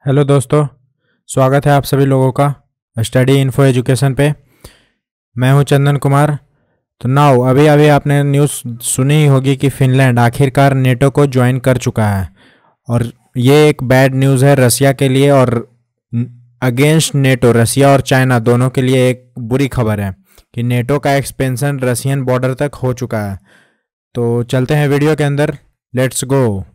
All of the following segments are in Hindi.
हेलो दोस्तों, स्वागत है आप सभी लोगों का स्टडी इन्फो एजुकेशन पे। मैं हूं चंदन कुमार। तो नाउ अभी अभी आपने न्यूज़ सुनी ही होगी कि फिनलैंड आखिरकार नेटो को ज्वाइन कर चुका है। और ये एक बैड न्यूज़ है रसिया के लिए और अगेंस्ट नेटो रसिया और चाइना दोनों के लिए एक बुरी खबर है कि नेटो का एक्सपेंशन रशियन बॉर्डर तक हो चुका है। तो चलते हैं वीडियो के अंदर, लेट्स गो।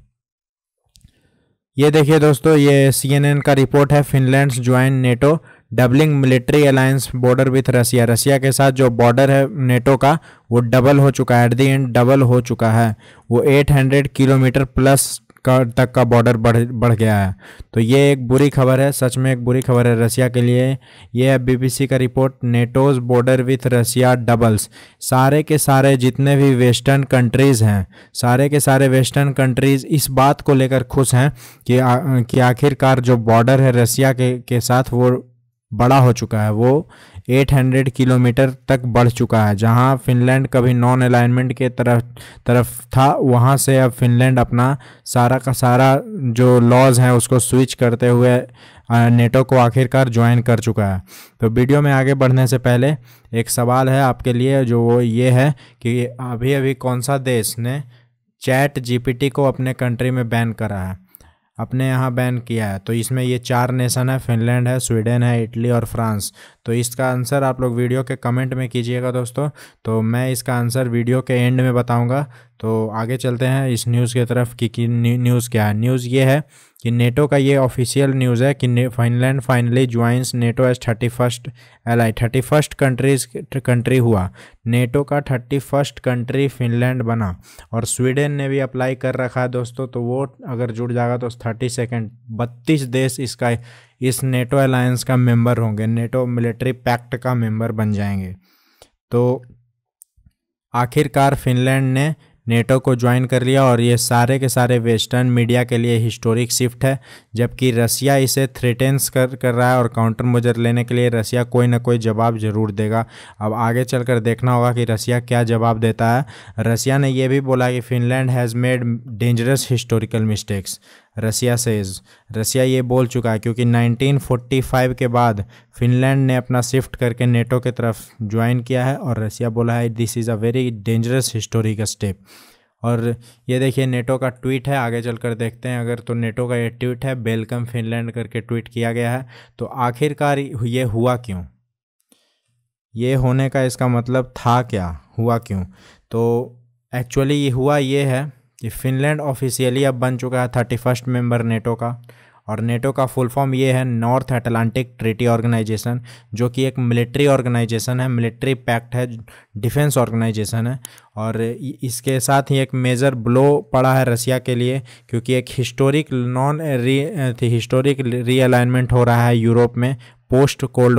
ये देखिए दोस्तों, ये CNN का रिपोर्ट है। Finland join NATO, doubling military alliance border with Russia. Russia के साथ जो बॉर्डर है नेटो का वो डबल हो चुका है, एट द एंड डबल हो चुका है। वो 800 किलोमीटर प्लस तक का बॉर्डर बढ़ गया है। तो ये एक बुरी खबर है, सच में एक बुरी खबर है रसिया के लिए। ये है BBC का report. NATO's border with Russia doubles. सारे के सारे जितने भी वेस्टर्न कंट्रीज़ हैं, सारे के सारे वेस्टर्न कंट्रीज़ इस बात को लेकर खुश हैं कि आखिरकार जो बॉर्डर है रसिया के साथ वो बड़ा हो चुका है। वो 800 किलोमीटर तक बढ़ चुका है। जहां फिनलैंड कभी नॉन अलाइनमेंट के तरफ था, वहां से अब फिनलैंड अपना सारा का सारा जो लॉज हैं उसको स्विच करते हुए नेटो को आखिरकार ज्वाइन कर चुका है। तो वीडियो में आगे बढ़ने से पहले एक सवाल है आपके लिए, जो वो ये है कि अभी अभी कौन सा देश ने ChatGPT को अपने कंट्री में बैन करा है, अपने यहाँ बैन किया है। तो इसमें ये 4 नेशन है, फिनलैंड है, स्वीडन है, इटली और फ्रांस। तो इसका आंसर आप लोग वीडियो के कमेंट में कीजिएगा दोस्तों। तो मैं इसका आंसर वीडियो के एंड में बताऊंगा। तो आगे चलते हैं इस न्यूज़ की तरफ कि न्यूज़ क्या है। न्यूज़ ये है कि नेटो का ये ऑफिशियल न्यूज़ है कि Finland finally joins NATO as 31st ally. 31st country हुआ नेटो का, 31st कंट्री फिनलैंड बना। और स्वीडन ने भी अप्लाई कर रखा है दोस्तों। तो वो अगर जुड़ जाएगा तो 32 देश इस नेटो अलायंस का मेंबर होंगे, नेटो मिलिट्री पैक्ट का मेंबर बन जाएंगे। तो आखिरकार फिनलैंड ने नेटो को ज्वाइन कर लिया और ये सारे के सारे वेस्टर्न मीडिया के लिए हिस्टोरिक शिफ्ट है। जबकि रसिया इसे थ्रेटेंस कर रहा है और काउंटर मेजर लेने के लिए रसिया कोई ना कोई जवाब ज़रूर देगा। अब आगे चलकर देखना होगा कि रसिया क्या जवाब देता है। रसिया ने यह भी बोला कि Finland has made dangerous historical mistakes. Russia ये बोल चुका है क्योंकि 1945 के बाद फिनलैंड ने अपना शिफ्ट करके नेटो के तरफ ज्वाइन किया है और रसिया बोला है this is a very dangerous historical step. और ये देखिए नेटो का ट्वीट है, आगे चलकर देखते हैं अगर। तो नेटो का ये ट्वीट है, वेलकम फिनलैंड करके ट्वीट किया गया है। तो आखिरकार ये हुआ क्यों, ये होने का इसका मतलब था क्या, हुआ क्यों? तो एक्चुअली ये हुआ ये है कि फिनलैंड ऑफिशियली अब बन चुका है 31st मेंबर नेटो का। और नेटो का फुल फॉर्म ये है नॉर्थ अटलांटिक ट्रीटी ऑर्गेनाइजेशन, जो कि एक मिलिट्री ऑर्गेनाइजेशन है, मिलिट्री पैक्ट है, डिफेंस ऑर्गेनाइजेशन है। और इसके साथ ही एक मेजर ब्लो पड़ा है रसिया के लिए, क्योंकि एक हिस्टोरिक रीअलाइनमेंट हो रहा है यूरोप में पोस्ट कोल्ड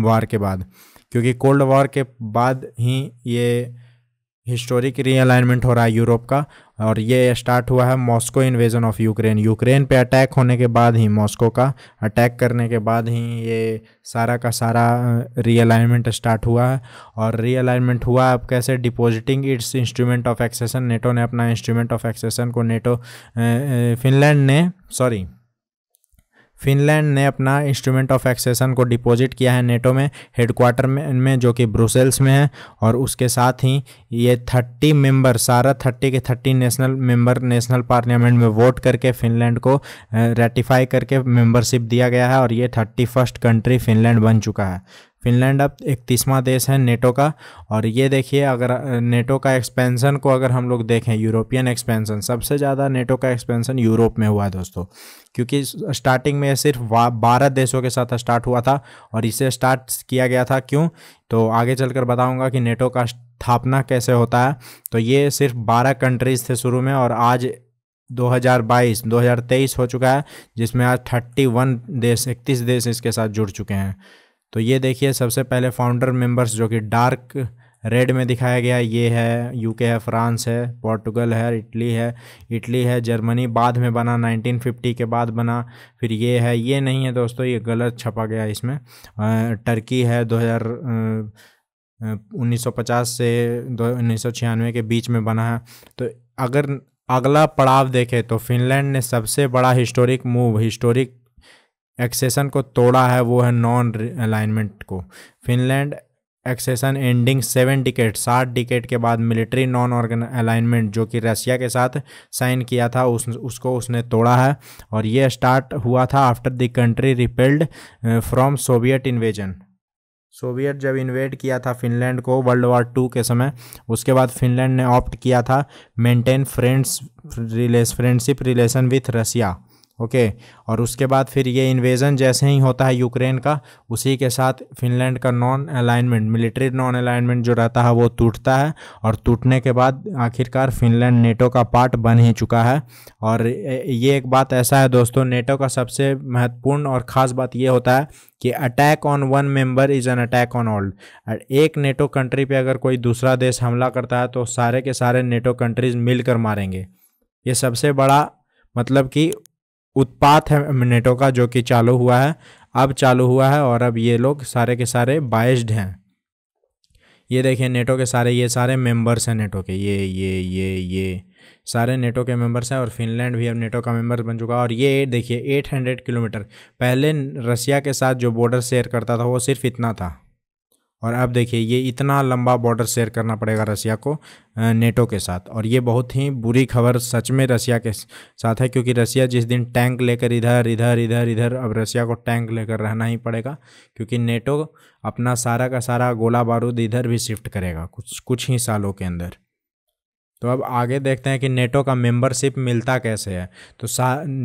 वार के बाद। क्योंकि कोल्ड वॉर के बाद ही ये हिस्टोरिक रीअलाइनमेंट हो रहा है यूरोप का। और ये स्टार्ट हुआ है मॉस्को इन्वेजन ऑफ यूक्रेन पे अटैक होने के बाद ही, मॉस्को का अटैक करने के बाद ही ये सारा का सारा रीअलाइनमेंट स्टार्ट हुआ है। और रीअलाइनमेंट हुआ अब कैसे? Depositing its instrument of accession. NATO ने अपना इंस्ट्रूमेंट ऑफ एक्सेशन को फिनलैंड ने अपना इंस्ट्रूमेंट ऑफ एक्सेशन को डिपॉजिट किया है नेटो में, हेडक्वार्टर में जो कि ब्रुसेल्स में है। और उसके साथ ही ये 30 मेंबर, सारा 30 के 30 नेशनल पार्लियामेंट में वोट करके फिनलैंड को रेटिफाई करके मेंबरशिप दिया गया है। और ये 31st कंट्री फिनलैंड बन चुका है। फिनलैंड अब 31वां देश है नेटो का। और ये देखिए, अगर नेटो का एक्सपेंशन को अगर हम लोग देखें, यूरोपियन एक्सपेंशन, सबसे ज़्यादा नेटो का एक्सपेंशन यूरोप में हुआ है दोस्तों। क्योंकि स्टार्टिंग में सिर्फ 12 देशों के साथ स्टार्ट हुआ था। और इसे स्टार्ट किया गया था क्यों, तो आगे चलकर बताऊंगा कि नेटो का स्थापना कैसे होता है। तो ये सिर्फ 12 कंट्रीज़ थे शुरू में, और आज 2023 हो चुका है, जिसमें आज 31 देश इसके साथ जुड़ चुके हैं। तो ये देखिए, सबसे पहले फाउंडर मेंबर्स जो कि डार्क रेड में दिखाया गया, ये है यूके है, फ्रांस है, पोर्टुगल है, इटली है, जर्मनी बाद में बना, 1950 के बाद बना। फिर ये है, ये नहीं है दोस्तों, ये गलत छपा गया इसमें। टर्की है, 1950 से 1996 के बीच में बना है। तो अगर अगला पड़ाव देखें तो फिनलैंड ने सबसे बड़ा हिस्टोरिक एक्सेशन को तोड़ा है वो है नॉन अलाइनमेंट को। Finland accession ending 7 decade, 60 decade के बाद मिलिट्री नॉन ऑर्गन अलाइनमेंट जो कि रसिया के साथ साइन किया था उसको उसने तोड़ा है। और ये स्टार्ट हुआ था after the country repelled from Soviet invasion. Soviet जब इन्वेड किया था फिनलैंड को वर्ल्ड वॉर 2 के समय, उसके बाद फिनलैंड ने ऑप्ट किया था maintain friendship relation with Russia. Okay और उसके बाद फिर ये इन्वेजन जैसे ही होता है यूक्रेन का, उसी के साथ फिनलैंड का non alignment, military non alignment जो रहता है वो टूटता है। और टूटने के बाद आखिरकार फिनलैंड नेटो का पार्ट बन ही चुका है। और ये एक बात ऐसा है दोस्तों, नेटो का सबसे महत्वपूर्ण और ख़ास बात ये होता है कि attack on one member is an attack on all. एक नेटो कंट्री पे अगर कोई दूसरा देश हमला करता है तो सारे के सारे नेटो कंट्रीज मिलकर मारेंगे। ये सबसे बड़ा मतलब कि उत्पात है नेटो का, जो कि चालू हुआ है, अब चालू हुआ है। और अब ये लोग सारे के सारे बाइस्ड हैं। ये देखिए नेटो के सारे, ये सारे मेंबर्स हैं नेटो के, ये सारे नेटो के मेंबर्स हैं। और फिनलैंड भी अब नेटो का मेंबर बन चुका है। और ये देखिए 800 किलोमीटर, पहले रसिया के साथ जो बॉर्डर शेयर करता था वो सिर्फ इतना था, और अब देखिए ये इतना लंबा बॉर्डर शेयर करना पड़ेगा रसिया को नेटो के साथ। और ये बहुत ही बुरी खबर सच में रसिया के साथ है, क्योंकि रसिया जिस दिन टैंक लेकर इधर इधर इधर इधर, अब रसिया को टैंक लेकर रहना ही पड़ेगा, क्योंकि नेटो अपना सारा का सारा गोला बारूद इधर भी शिफ्ट करेगा कुछ ही सालों के अंदर। तो अब आगे देखते हैं कि नेटो का मेंबरशिप मिलता कैसे है। तो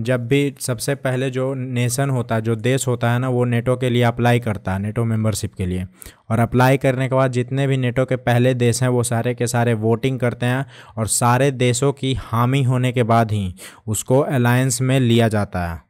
जब भी सबसे पहले जो नेशन होता है, जो देश होता है ना, वो नेटो के लिए अप्लाई करता है, नेटो मेंबरशिप के लिए। और अप्लाई करने के बाद जितने भी नेटो के पहले देश हैं वो सारे के सारे वोटिंग करते हैं, और सारे देशों की हामी होने के बाद ही उसको अलायंस में लिया जाता है।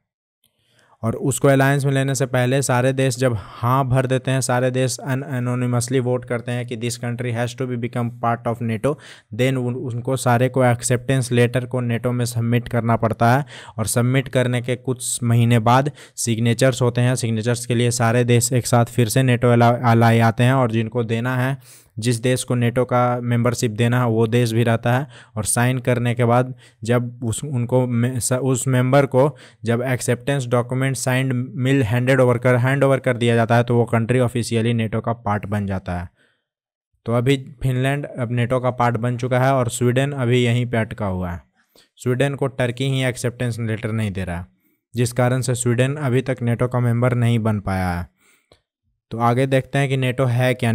और उसको अलायंस में लेने से पहले सारे देश जब हाँ भर देते हैं, सारे देश एनोनिमसली वोट करते हैं कि this country has to be become part of NATO, then उनको सारे को एक्सेप्टेंस लेटर को नेटो में सबमिट करना पड़ता है। और सबमिट करने के कुछ महीने बाद सिग्नेचर्स होते हैं। सिग्नेचर्स के लिए सारे देश एक साथ फिर से नेटो अलाई आते हैं, और जिनको देना है, जिस देश को नेटो का मेंबरशिप देना है वो देश भी रहता है। और साइन करने के बाद जब उस मेंबर को जब acceptance document signed hand over कर दिया जाता है, तो वो कंट्री ऑफिशियली नेटो का पार्ट बन जाता है। तो अभी फिनलैंड अब नेटो का पार्ट बन चुका है, और स्वीडन अभी यहीं पे अटका हुआ है। स्वीडन को टर्की ही एक्सेप्टेंस लेटर नहीं दे रहा है, जिस कारण से स्वीडन अभी तक नेटो का मेंबर नहीं बन पाया है। तो आगे देखते हैं कि नेटो है क्या।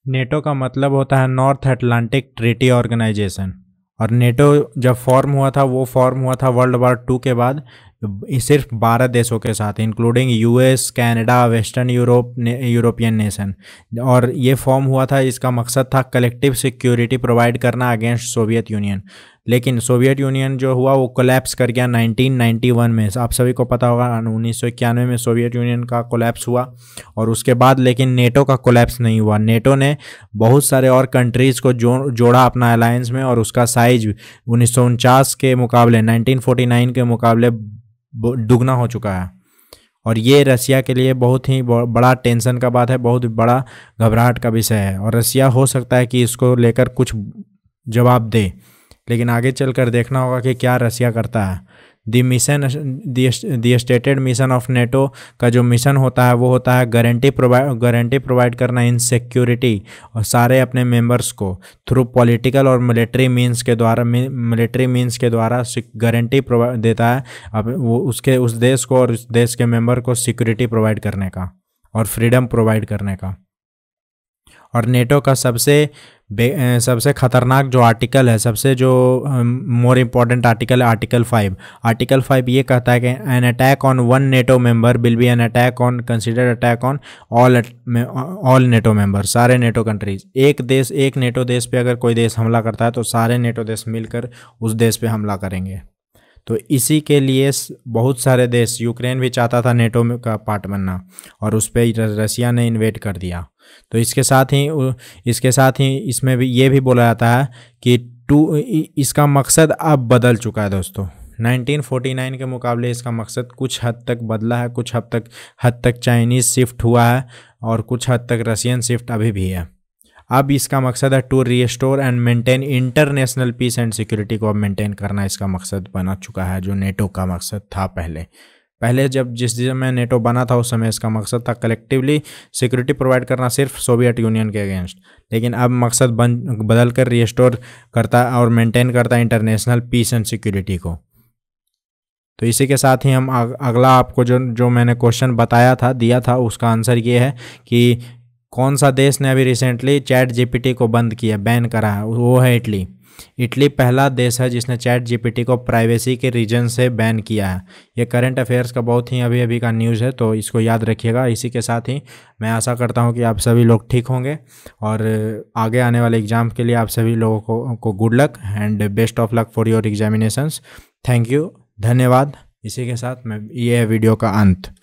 नेटो का मतलब होता है नॉर्थ अटलांटिक ट्रीटी ऑर्गेनाइजेशन। और नेटो जब फॉर्म हुआ था वो फॉर्म हुआ था वर्ल्ड वॉर 2 के बाद, सिर्फ 12 देशों के साथ, including US, Canada, western European nation. और ये फॉर्म हुआ था, इसका मकसद था कलेक्टिव सिक्योरिटी प्रोवाइड करना अगेंस्ट सोवियत यूनियन। लेकिन सोवियत यूनियन जो हुआ वो कोलैप्स कर गया 1991 में। आप सभी को पता होगा 1991 में सोवियत यूनियन का कोलैप्स हुआ। और उसके बाद लेकिन नेटो का कोलैप्स नहीं हुआ। नेटो ने बहुत सारे और कंट्रीज़ को जोड़ा अपना अलायंस में, और उसका साइज 1949 के मुकाबले, 1949 के मुकाबले दुगना हो चुका है। और ये रसिया के लिए बहुत ही बड़ा टेंशन का बात है, बहुत बड़ा घबराहट का विषय है। और रसिया हो सकता है कि इसको लेकर कुछ जवाब दे, लेकिन आगे चलकर देखना होगा कि क्या रसिया करता है। The stated mission of NATO का जो मिशन होता है वो होता है गारंटी प्रोवाइड करना इन सिक्योरिटी, और सारे अपने मेंबर्स को थ्रू पॉलिटिकल और मिलिट्री मींस के द्वारा गारंटी देता है अब वो उस देश को और उस देश के मेंबर को सिक्योरिटी प्रोवाइड करने का और फ्रीडम प्रोवाइड करने का। और नेटो का सबसे खतरनाक जो आर्टिकल है, सबसे जो मोर इम्पॉर्टेंट आर्टिकल है आर्टिकल 5 ये कहता है कि an attack on one NATO member will be an attack on considered attack on all NATO member, सारे नेटो कंट्रीज। एक नेटो देश पे अगर कोई देश हमला करता है तो सारे नेटो देश मिलकर उस देश पे हमला करेंगे। तो इसी के लिए बहुत सारे देश, यूक्रेन भी चाहता था नेटो का पार्ट बनना, और उस पर रसिया ने इन्वेड कर दिया। तो इसके साथ ही इसमें भी ये भी बोला जाता है कि इसका मकसद अब बदल चुका है दोस्तों। 1949 के मुकाबले इसका मकसद कुछ हद तक बदला है, कुछ हद तक चाइनीज़ शिफ्ट हुआ है, और कुछ हद तक रशियन शिफ्ट अभी भी है। अब इसका मकसद है to restore and maintain international peace and security को अब मेंटेन करना इसका मकसद बना चुका है, जो नेटो का मकसद था पहले। पहले जब जिस समय नेटो बना था उस समय इसका मकसद था कलेक्टिवली सिक्योरिटी प्रोवाइड करना सिर्फ सोवियत यूनियन के अगेंस्ट, लेकिन अब मकसद बदल कर रिस्टोर करता और मेंटेन करता इंटरनेशनल पीस एंड सिक्योरिटी को। तो इसी के साथ ही हम अगला आपको जो मैंने क्वेश्चन बताया था, दिया था, उसका आंसर ये है कि कौन सा देश ने अभी रिसेंटली चैट जीपीटी को बंद किया, बैन करा है, वो है इटली। इटली पहला देश है जिसने चैट जीपीटी को प्राइवेसी के रीजन से बैन किया है। ये करंट अफेयर्स का बहुत ही अभी का न्यूज़ है, तो इसको याद रखिएगा। इसी के साथ ही मैं आशा करता हूँ कि आप सभी लोग ठीक होंगे और आगे आने वाले एग्ज़ाम के लिए आप सभी लोगों को good luck and best of luck for your examinations. Thank you, धन्यवाद। इसी के साथ मैं ये है वीडियो का अंत।